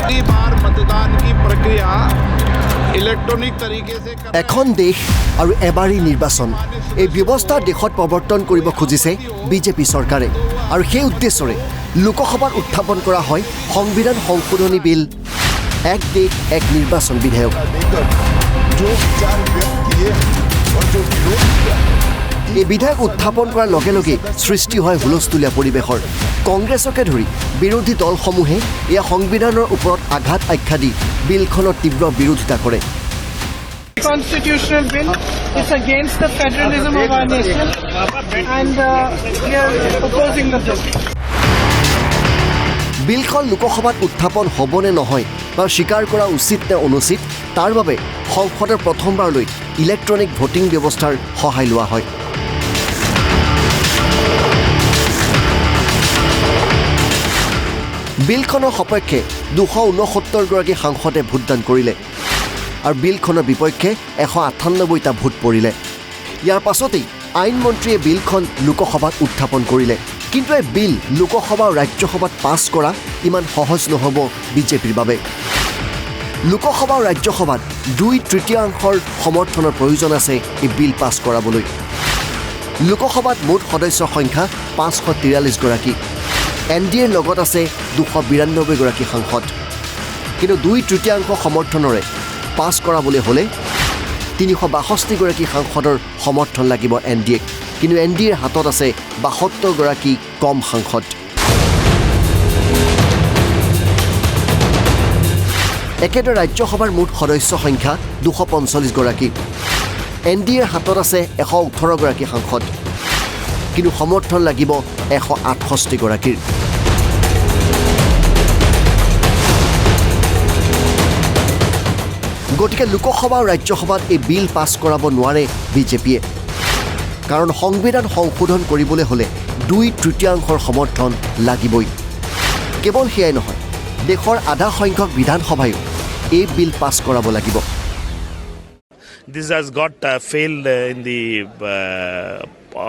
पहली बार मतदान की प्रक्रिया इलेक्ट्रॉनिक तरीके से এখন দেশ আৰু এবাৰী নিৰ্বাচন এই ব্যৱস্থা দেশত প্ৰৱৰ্তন কৰিব খুজিছে বিজেপি চৰকাৰে আৰু সেই উদ্দেশ্যৰে লোকসভাত উত্থাপন কৰা হয় সংবিধান সংশোধনী বিল এক দেশ এক নিৰ্বাচন বিধেয়ক এই বিধেয়ক উত্থাপন কৰাৰ লগে লগে সৃষ্টি হয় হুলস্থুলীয়া পৰিৱেশৰ কংগ্ৰেছকে ধৰি বিৰোধী দলসমূহে এই সংবিধানৰ ওপৰত আঘাত আখ্যা দি বিলখনৰ তীব্ৰ বিৰোধিতা কৰে Constitutional bill. It's against the federalism of our nation, and we are opposing the bill. বিলখন লোকসভাত উত্থাপন হ'বনে নহয় বা স্বীকাৰ কৰা উচিত নে অনুচিত তাৰ বাবে সংসদৰ প্ৰথমবাৰলৈ ইলেক্ট্ৰনিক ভোটিং ব্যৱস্থাৰ সহায় লোৱা হয় বিলখনৰ সপক্ষে 269 গৰাকী সাংসদে ভোটদান কৰিলে আৰু বিলখনৰ বিপক্ষে 198টা ভোট পৰিলে ইয়াৰ পাছতেই আইন মন্ত্ৰীয়ে বিলখন লোকসভাত উত্থাপন কৰিলে কিন্তু এই বিল লোকসভা আৰু ৰাজ্যসভাত পাছ কৰা ইমান সহজ নহ'ব বিজেপিৰ বাবে লোকসভা আৰু ৰাজ্যসভাত 2/3 সমৰ্থনৰ প্ৰয়োজন আছে এই বিল পাছ কৰাবলৈ লোকসভাত মুঠ সদস্যৰ সংখ্যা 543 গৰাকী এনডিএৰ লগত আছে 292 গৰাকী সাংসদ কিন্তু 2/3 সমৰ্থনৰে পাছ কৰাবলৈ হ'লে 362 গৰাকী সাংসদৰ সমৰ্থন লাগিব এনডিএক কিন্তু এনডিএৰ হাতত আছে 72 গৰাকী কম সাংসদ একেদৰে ৰাজ্যসভাৰ মুঠ সদস্য সংখ্যা 245 গৰাকী এনডিএৰ হাতত আছে 118 গৰাকী সাংসদ কিন্তু সমৰ্থন লাগিব 168 গৰাকীৰ গতিকে লোকসভা আৰু ৰাজ্যসভাত এই বিল পাছ কৰাব নোৱাৰে বিজেপিয়ে কাৰণ সংবিধান সংশোধন কৰিবলৈ হ'লে 2/3 সমৰ্থন লাগিবই কেৱল সেয়াই নহয় দেশৰ আধা সংখ্যক বিধানসভায়ো এই বিল পাছ কৰাব লাগিব This has got failed in the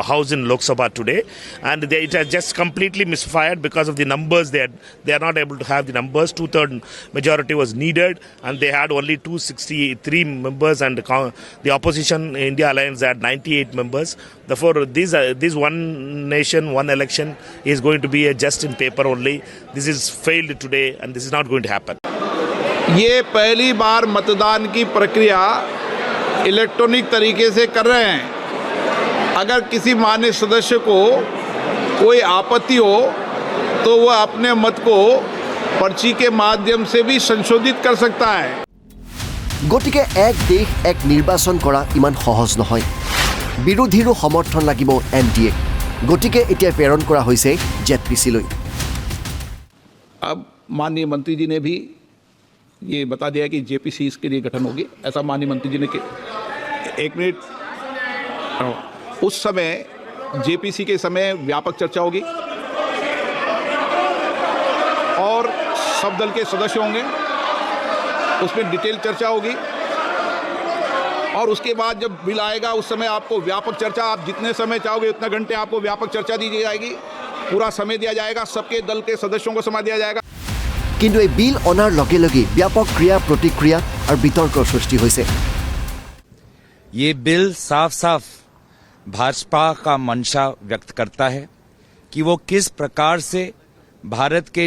House in Lok Sabha today, and it has just completely misfired because of the numbers. They are not able to have the numbers. 2/3 majority was needed, and they had only 263 members, and the opposition India Alliance had 98 members. Therefore, this one nation, one election is going to be just in paper only. This is failed today, and this is not going to happen. ये पहली बार मतदान की प्रक्रिया electronic तरीके से कर रहे हैं अगर किसी मान्य सदस्य को कोई आपत्ति हो तो वह अपने मत को पर्ची के माध्यम से भी संशोधित कर सकता है গতিকে এক দেশ এক নিৰ্বাচন কৰা ইমান সহজ নহয় বিৰোধীৰো সমৰ্থন লাগিব এনডিএ গতিকে এতিয়া প্ৰেৰণ কৰা হৈছে জেডপিচিলৈ अब माननीय मंत्री जी ने भी ये बता दिया कि जेपीसी इसके लिए गठन होगी ऐसा माननीय मंत्री जी ने एक मिनट उस समय जेपीसी के समय व्यापक चर्चा होगी और सब दल के सदस्य होंगे उसमें डिटेल चर्चा होगी और उसके बाद जब बिल आएगा उस समय आपको व्यापक चर्चा आप जितने समय चाहोगे उतना घंटे आपको व्यापक चर्चा दी जाएगी पूरा समय दिया जाएगा सबके दल के सदस्यों को समय दिया जाएगा কিন্তু এই বিল অনাৰ লগে লগে ব্যাপক ক্ৰিয়া প্ৰতিক্ৰিয়া আৰু বিতৰ্কৰ সৃষ্টি হৈছে ये बिल साफ साफ भाजपा का मंशा व्यक्त करता है कि वो किस प्रकार से भारत के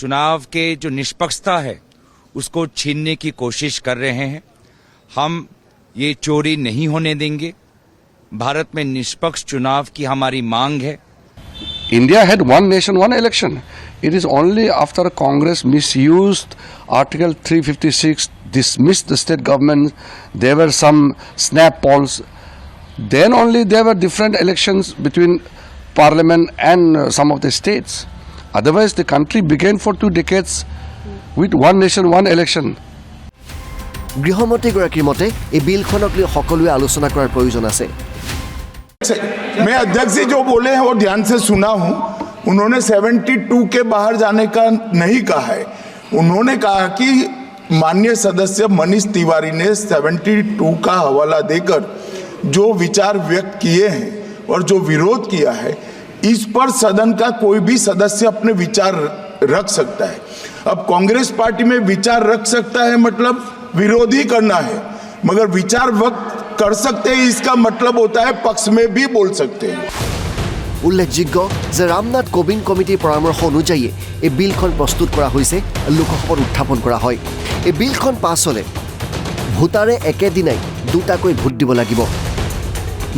चुनाव के जो निष्पक्षता है उसको छीनने की कोशिश कर रहे हैं हम ये चोरी नहीं होने देंगे भारत में निष्पक्ष चुनाव की हमारी मांग है India had one nation, one election. It is only after Congress misused Article 356, dismissed the state government, there were some snap polls. Then only there were different elections between parliament and some of the states. Otherwise, the country began for 2 decades with one nation, one election. গৃহমন্ত্ৰী গৰাকীৰ মতে এই বিলখনক লৈ সকলোৱে আলোচনা কৰাৰ প্ৰয়োজন আছে मैं अध्यक्ष जी जो बोले हैं वो ध्यान से सुना हूं उन्होंने 72 के बाहर जाने का नहीं कहा है उन्होंने कहा कि माननीय सदस्य मनीष तिवारी ने 72 का हवाला देकर जो विचार व्यक्त किए हैं और जो विरोध किया है इस पर सदन का कोई भी सदस्य अपने विचार रख सकता है अब कांग्रेस पार्टी में विचार रख सकता है मतलब विरोधी करना है, मगर विचार व्यक्त कर सकते हैं इसका मतलब होता है पक्ष में भी बोल सकते हैं। উল্লেখযোগ্য যে ৰামনাথ কোবিন্দ কমিটিৰ পৰামৰ্শ অনুযায়ী এই বিলখন প্ৰস্তুত কৰা হৈছে, লোকসভাত উত্থাপন কৰা হয়। এই বিলখন পাছ হ'লে ভোটাৰে একেদিনাই দুটাকৈ ভোট দিব লাগিব।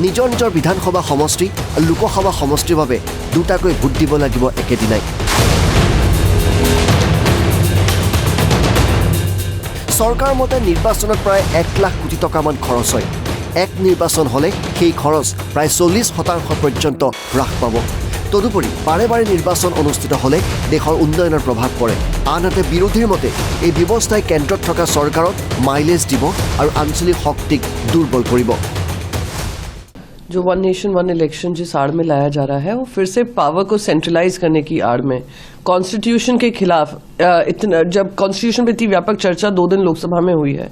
নিজৰ নিজৰ বিধানসভা সমষ্টি আৰু লোকসভা সমষ্টিৰ বাবে দুটাকৈ ভোট দিব লাগিব একেদিনাই। চৰকাৰ মতে নিৰ্বাচনত প্ৰায় 1 লাখ কোটি টকামান খৰচ হয়। এক নিৰ্বাচন হ'লে সেই খৰচ প্ৰায় 40% পৰ্যন্ত হ্ৰাস পাব। তদুপৰি বাৰে বাৰে নিৰ্বাচন অনুষ্ঠিত হ'লে দেশৰ উন্নয়নৰ প্ৰভাৱ পৰে। আনহাতে বিৰোধীৰ মতে এই ব্যৱস্থাই কেন্দ্ৰত থকা চৰকাৰক মাইলেজ দিব আৰু আঞ্চলিক শক্তিক দুৰ্বল কৰিব। जो वन नेशन वन इलेक्शन जिस आड़ में लाया जा रहा है वो फिर से पावर को सेंट्रलाइज करने की आड़ में कॉन्स्टिट्यूशन के खिलाफ जब कॉन्स्टिट्यूशन पर इतनी व्यापक चर्चा 2 दिन लोकसभा में हुई है,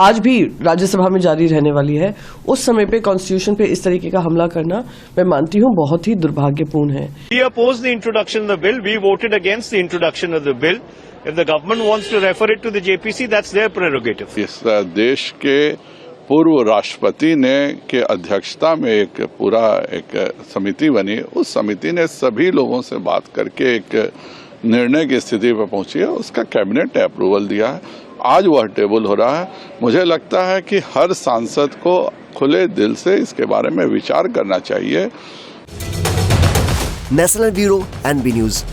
आज भी राज्यसभा में जारी रहने वाली है, उस समय पे कॉन्स्टिट्यूशन पे इस तरीके का हमला करना मैं मानती हूँ बहुत ही दुर्भाग्यपूर्ण है। We oppose the introduction of the bill. We voted against the introduction of the bill. If the government wants to refer it to the JPC, that's their prerogative. इस देश के पूर्व राष्ट्रपति ने के अध्यक्षता में एक समिति बनी। उस समिति ने सभी लोगों से बात करके एक निर्णय की स्थिति पर पहुंची है। उसका कैबिनेट ने अप्रूवल दिया है। आज वह टेबल हो रहा है। मुझे लगता है कि हर सांसद को खुले दिल से इसके बारे में विचार करना चाहिए। National bureau NB news.